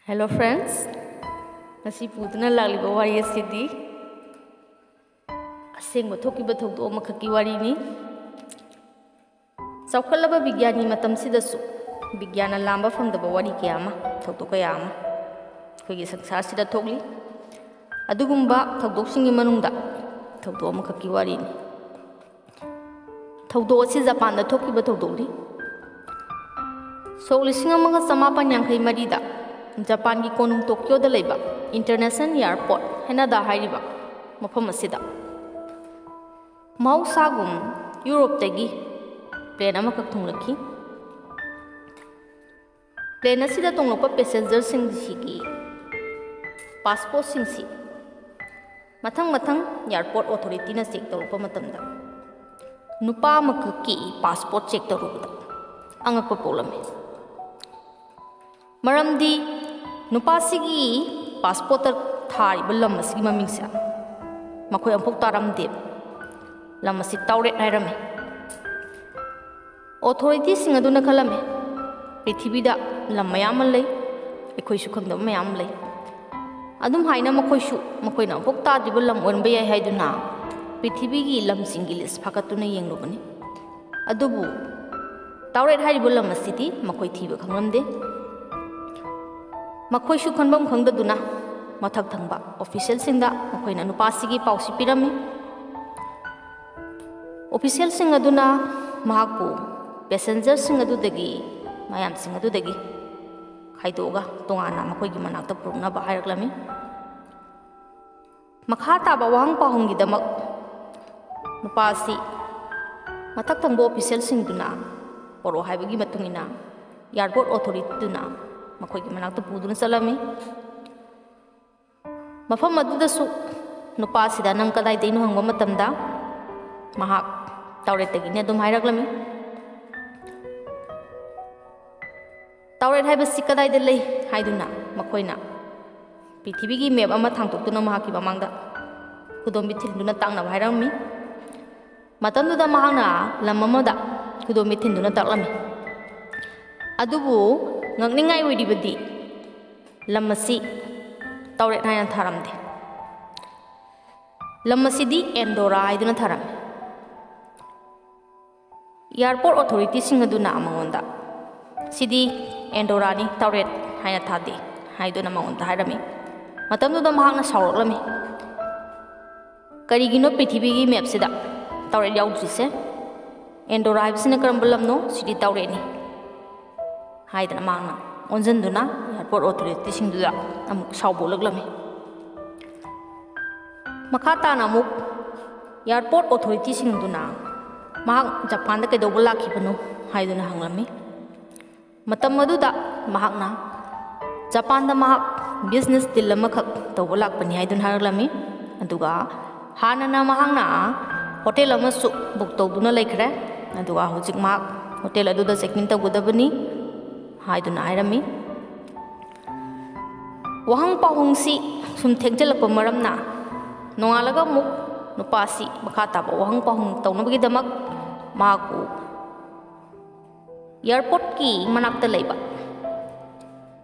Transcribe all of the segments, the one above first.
Hello friends, ngasi puduna lagliba wari asidi asengba thokiba thokdo makhaki wari ni chawkhalaba bigyani matam sidasu bigyana lamba phangdaba wari kiyama thokdo kayama khogi sangsar sida thokli adugumba thokdok singi manungda thokdo makhaki wari ni thokdo si Japan da thokiba thokdokli Lising amaga samapan yangkai marida Japan ki konung Tokyo da leba International Airport hena da hairiba mafam asida mausagum Europe tagi plane amakak thunglaki plane asida tonglopa passenger sing sigi passport sing si mathang airport authority na check tawpa matamda nupa makki passport check tawruda angakpa polame Maramdi nupasigi passport thari belam masigi mamingsa makoi ampuk taramde lamasi tauret hairame authority sing aduna khalame prithibida lam mayam lei ekoi su khangda mayam lei adum haina makoi su makoi na ampuk ta dibu lam onbe yai haiduna prithibigi lam singil phakatuna yenglubani adubu tauret haibu lam masiti makoi thiba khanglamde Makoi su khanbam khangdaduna mathak thangba official singda makoi na nupasigi pausi pirami official sing aduna mahakpu passenger sing adu dagi mayam sing adu dagi khaidoga tongana makoi gi manakta purna ba hairaklami makha ta ba wang pahung gi damak nupasi mathak thangba official sing duna poro haibagi matungina airport authority duna makoi gi manakta puduna salami mafam adudasu nupa sida nang kadai deinu hangba matamda mahak tauret tagine adum hairaklami tauret haiba si kadai de lei haiduna makoina prithibi gi map ama thangtoktuna mahaki bamangda kudombi thinduna tangna hairami matamduda mahana lamamada kudombi thinduna taklami adubu ngakningai oidibadi lamasi tauret haina tharamde lamasi di Andorra haiduna tharame airport authority sing aduna amangonda sidi Andorra ni tauret haina thade haiduna amangonda hairami matamduda mahakna sauraklami karigino prithibigi map sida tauret yaudrise Andorra haibsina karamba lamno sidi tauret ni haidana mangna onjanduna airport authority singduda amuk saubolaglammi makata na amuk airport authority singduna mahak Japan da kedobla lakhibano haiduna hanglammi matam maduda mahakna Japan da mahak business deal amakhak tawba lakpani haiduna haraglammi aduga hanana mahakna hotel amasu book tawduna laikhre aduga hojik mahak hotel aduda check-in tawgudabani haiduna hairami wahang pahungsi sum thegjalakpa maramna nongalaga muk nupasi bakata ba wahang pahung tawnabagi damak maku airport ki manakta leiba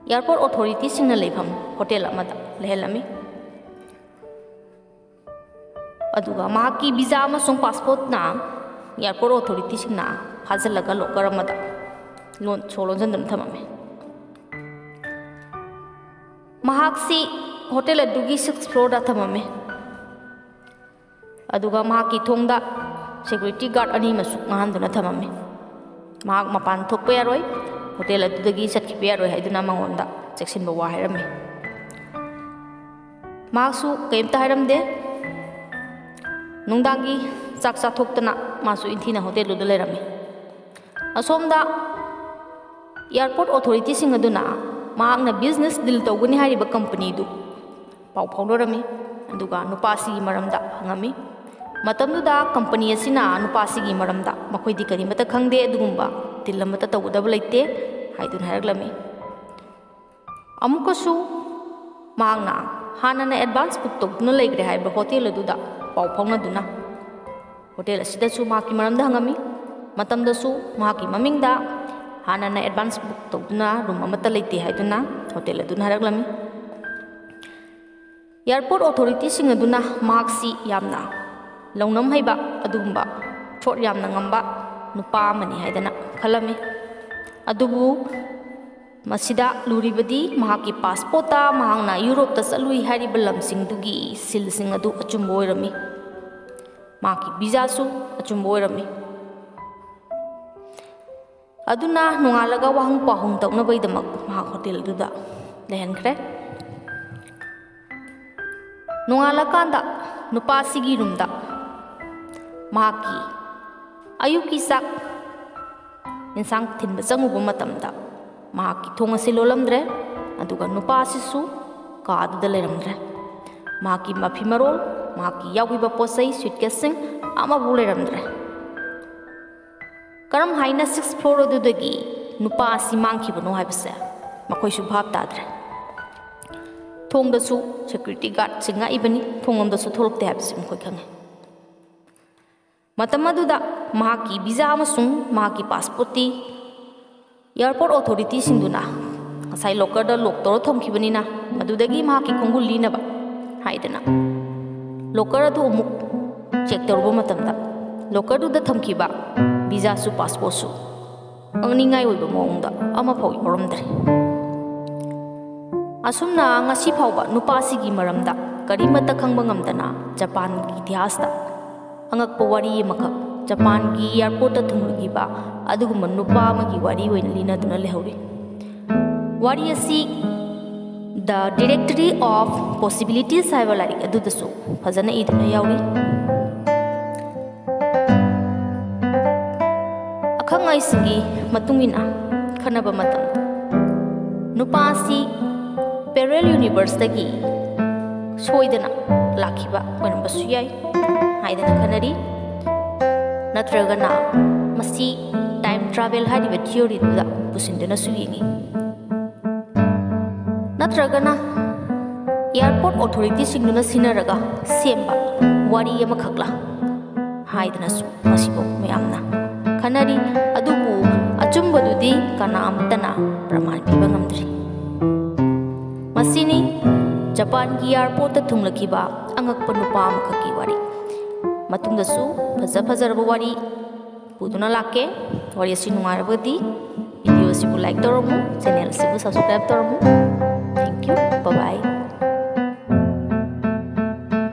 airport authority singna leifam hotel amada lehelami aduga mahaki visa amasung passport na airport authority singna phajalaga locker amada lon cholon jandan thamame mahaksi hotel adugi 6th floor da thamame aduga mahaki thongda security guard ani masuk ngahanduna thamame mahak mapan thokpa yaroi hotel adudagi satkipa yaroi haiduna mangonda cheksinba wa hairame mahaksu kaimta hairamde nungdangi chak chathokdana masu inthina hotel uda lerame asomda airport authority sing aduna mahakna business deal tawgani hariba company du pau phaunorami aduga nupasi gi maramda hangami matamduda company asina nupasi gi maramda makoi di kari mata khangde adugumba deal amata tawdaba leite haidun haraglami amukasu mahakna hanana advance book tawduna leigre haiba hotel aduda pau phaunaduna hotel asida su mahaki maramda hangami matamda su mahaki mamingda ꯍꯥꯟꯅꯅ advance book ꯇꯧꯗꯨꯅ room ꯑꯃꯠꯇ ꯂꯩꯇꯦ ꯍꯥꯏꯗꯨꯅ hotel ꯑꯗꯨꯅ ꯍꯥꯏꯔꯛꯂꯝꯃꯤ꯫ Airport ꯑꯣꯊꯣꯔꯤꯇꯤꯁꯤꯡ ꯑꯗꯨꯅ ꯃꯍꯥꯛꯁꯤ ꯌꯥꯝꯅ ꯂꯧꯅꯝ ꯍꯩꯕ ꯑꯗꯨꯒꯨꯝꯕ ꯊ꯭ꯔꯣꯠ ꯌꯥꯝꯅ ꯉꯝꯕ ꯅꯨꯄꯥ ꯑꯃꯅꯤ ꯍꯥꯏꯗꯅ ꯈꯜꯂꯝꯃꯤ꯫ ꯑꯗꯨꯕꯨ ꯃꯁꯤꯗ ꯂꯨꯔꯤꯕꯗꯤ ꯃꯍꯥꯛꯀꯤ ꯄꯥꯁꯄꯣꯔꯠꯇ ꯃꯍꯥꯛꯅ ꯌꯨꯔꯣꯞꯇ ꯆꯠꯂꯨꯏ ꯍꯥꯏꯔꯤꯕ ꯂꯝꯁꯤꯡꯗꯨꯒꯤ ꯁꯤꯜꯁꯤꯡ ꯑꯗꯨ ꯑꯆꯨꯝꯕ ꯑꯣꯏꯔꯝꯃꯤ꯫ ꯃꯍꯥꯛꯀꯤ ꯚꯤꯖꯥꯁꯨ ꯑꯆꯨꯝꯕ ꯑꯣꯏꯔꯝꯃꯤ꯫ ꯑꯗꯨꯅ ꯅꯣꯡꯉꯥꯜꯂꯒ ꯋꯥꯍꯪ ꯄꯥꯎꯍꯪ ꯇꯧꯅꯕꯒꯤꯗꯃꯛ ꯃꯍꯥꯛ ꯍꯣꯇꯦꯜ ꯑꯗꯨꯗ ꯂꯩꯍꯟꯈ꯭ꯔꯦ꯫ ꯅꯣꯡꯉꯥꯜꯂꯀꯥꯟꯗ ꯅꯨꯄꯥꯁꯤꯒꯤ ꯔꯨꯝꯗ ꯃꯍꯥꯛꯀꯤ ꯑꯌꯨꯛꯀꯤ ꯆꯥꯛ ꯌꯦꯟꯁꯥꯡ ꯊꯤꯟꯕ ꯆꯪꯉꯨꯕ ꯃꯇꯝꯗ ꯃꯍꯥꯛꯀꯤ ꯊꯣꯡ ꯑꯁꯤ ꯂꯣꯜꯂꯝꯗ꯭ꯔꯦ, ꯑꯗꯨꯒ ꯅꯨꯄꯥꯁꯤꯁꯨ ꯀꯥꯗꯨꯗ ꯂꯩꯔꯝꯗ꯭ꯔꯦ꯫ ꯃꯍꯥꯛꯀꯤ ꯃꯐꯤ ꯃꯔꯣꯜ, ꯃꯍꯥꯛꯀꯤ ꯌꯥꯎꯈꯤꯕ ꯄꯣꯠꯆꯩ ꯁꯨꯏꯠꯀꯦꯁꯁꯤꯡ ꯑꯃꯐꯥꯎ ꯂꯩꯔꯝꯗ꯭ꯔꯦ꯫ ꯀꯔꯝ ꯍꯥꯏꯅ 6th ꯐ꯭ꯂꯣꯔ ꯑꯗꯨꯗꯒꯤ ꯅꯨꯄꯥ ꯑꯁꯤ ꯃꯥꯡꯈꯤꯕꯅꯣ ꯍꯥꯏꯕꯁꯦ ꯃꯈꯣꯏꯁꯨ ꯚꯥꯞ ꯇꯥꯗ꯭ꯔꯦ꯫ ꯊꯣꯡꯗꯁꯨ ꯁꯦꯀ꯭ꯌꯨꯔꯤꯇꯤ ꯒꯥꯔꯗꯁꯤꯡ ꯉꯥꯛꯏꯕꯅꯤ, ꯊꯣꯡꯂꯣꯝꯗꯁꯨ ꯊꯣꯛꯂꯛꯇꯦ ꯍꯥꯏꯕꯁꯤ ꯃꯈꯣꯏ ꯈꯪꯉꯤ꯫ ꯃꯇꯝ ꯑꯗꯨꯗ ꯃꯍꯥꯛꯀꯤ ꯚꯤꯖꯥ ꯑꯃꯁꯨꯡ ꯃꯍꯥꯛꯀꯤ ꯄꯥꯁꯄꯣꯔꯠꯇꯤ ꯑꯦꯌꯥꯔꯄꯣꯔꯠ ꯑꯣꯊꯣꯔꯤꯇꯤꯁꯤꯡꯗꯨꯅ ꯉꯁꯥꯏ ꯂꯣꯀꯔꯗ ꯂꯣꯛ ꯇꯧꯔ ꯊꯝꯈꯤꯕꯅꯤꯅ ꯃꯗꯨꯗꯒꯤ ꯃꯍꯥꯛꯀꯤ ꯈꯣꯡꯒꯨꯜ ꯂꯤꯅꯕ ꯍꯥꯏꯗꯅ ꯂꯣꯀꯔ ꯑꯗꯨ ꯑꯃꯨꯛ ꯆꯦꯛ ꯇꯧꯔꯨꯕ ꯃꯇꯝꯗ ꯂꯣꯀꯔꯗꯨꯗ ꯊꯝꯈꯤꯕ ꯚꯤꯖꯥꯁꯨ ꯄꯥꯁꯄꯣꯔꯠꯁꯨ ꯉꯛꯅꯤꯡꯉꯥꯏ ꯑꯣꯏꯕ ꯃꯑꯣꯡꯗ ꯑꯃꯐꯥꯎ ꯌꯥꯎꯔꯝꯗ꯭ꯔꯦ꯫ ꯑꯁꯨꯝꯅ ꯉꯁꯤ ꯐꯥꯎꯕ ꯅꯨꯄꯥꯁꯤꯒꯤ ꯃꯔꯝꯗ ꯀꯔꯤꯃꯠꯇ ꯈꯪꯕ ꯉꯝꯗꯅ ꯖꯄꯥꯟꯒꯤ ꯏꯇꯤꯍꯥꯁꯇ ꯑꯉꯛꯄ ꯋꯥꯔꯤ ꯑꯃꯈꯛ ꯖꯄꯥꯟꯒꯤ ꯑꯦꯌꯥꯔꯄꯣꯔꯠꯇ ꯊꯨꯡꯂꯈꯤꯕ ꯑꯗꯨꯒꯨꯝꯕ ꯅꯨꯄꯥ ꯑꯃꯒꯤ ꯋꯥꯔꯤ ꯑꯣꯏꯅ ꯂꯤꯅꯗꯨꯅ ꯂꯩꯍꯧꯔꯤ꯫ ꯋꯥꯔꯤ ꯑꯁꯤ ꯗ ꯗꯤꯔꯦꯛꯇꯔꯤ ꯑꯣꯐ ꯄꯣꯁꯤꯕꯤꯂꯤꯇꯤꯁ ꯍꯥꯏꯕ ꯂꯥꯏꯔꯤꯛ ꯑꯗꯨꯗꯁꯨ ꯐꯖꯅ ꯏꯗꯨꯅ ꯌꯥꯎꯔꯤ꯫ ꯑꯈꯪ ꯑꯍꯩꯁꯤꯡꯒꯤ ꯃꯇꯨꯡ ꯏꯟꯅ ꯈꯟꯅꯕ ꯃꯇꯝꯗ ꯅꯨꯄꯥ ꯑꯁꯤ ꯄꯦꯔꯦꯜ ꯌꯨꯅꯤꯚꯔꯁꯇꯒꯤ ꯁꯣꯏꯗꯅ ꯂꯥꯛꯈꯤꯕ ꯑꯣꯏꯔꯝꯕꯁꯨ ꯌꯥꯏ ꯍꯥꯏꯗꯅ ꯈꯟꯅꯔꯤ꯫ ꯅꯠꯇ꯭ꯔꯒꯅ ꯃꯁꯤ ꯇꯥꯏꯝ ꯇ꯭ꯔꯥꯚꯦꯜ ꯍꯥꯏꯔꯤꯕ ꯊꯤꯑꯣꯔꯤꯗꯨꯗ ꯄꯨꯁꯤꯟꯗꯨꯅꯁꯨ ꯌꯦꯡꯉꯤ꯫ ꯅꯠꯇ꯭ꯔꯒꯅ ꯑꯦꯌꯥꯔꯄꯣꯔꯠ ꯑꯣꯊꯣꯔꯤꯇꯤꯁꯤꯡꯗꯨꯅ ꯁꯤꯟꯅꯔꯒ ꯁꯦꯝꯕ ꯋꯥꯔꯤ ꯑꯃꯈꯛꯂꯥ ꯍꯥꯏꯗꯅꯁꯨ ꯃꯁꯤꯐꯥꯎ ꯃꯌꯥꯝꯅ ꯈꯟꯅꯔꯤ꯫ ꯑꯗꯨꯕꯨ ꯑꯆꯨꯝꯕꯗꯨꯗꯤ ꯀꯅꯥꯝꯇꯅ ꯄ꯭ꯔꯃꯥꯟ ꯄꯤꯕ ꯉꯝꯗ꯭ꯔꯤ꯫ ꯃꯁꯤꯅꯤ ꯖꯄꯥꯟꯒꯤ ꯑꯦꯌꯥꯔꯄꯣꯔꯠꯇ ꯊꯨꯡꯂꯈꯤꯕ ꯑꯉꯛꯄ ꯅꯨꯄꯥ ꯑꯃꯈꯛꯀꯤ ꯋꯥꯔꯤ꯫ ꯃꯇꯨꯡꯗꯁꯨ ꯐꯖ-ꯐꯖꯔꯕ ꯋꯥꯔꯤ ꯄꯨꯗꯨꯅ ꯂꯥꯛꯀꯦ꯫ ꯋꯥꯔꯤ ꯑꯁꯤ ꯅꯨꯡꯉꯥꯏꯔꯕꯗꯤ ꯚꯤꯗꯤꯑꯣ ꯑꯁꯤꯕꯨ ꯂꯥꯏꯛ ꯇꯧꯔꯝꯃꯨ, ꯆꯦꯅꯦꯜ ꯑꯁꯤꯕꯨ ꯁꯕꯁꯀ꯭ꯔꯥꯏꯕ ꯇꯧꯔꯝꯃꯨ꯫ Thank you, bye by.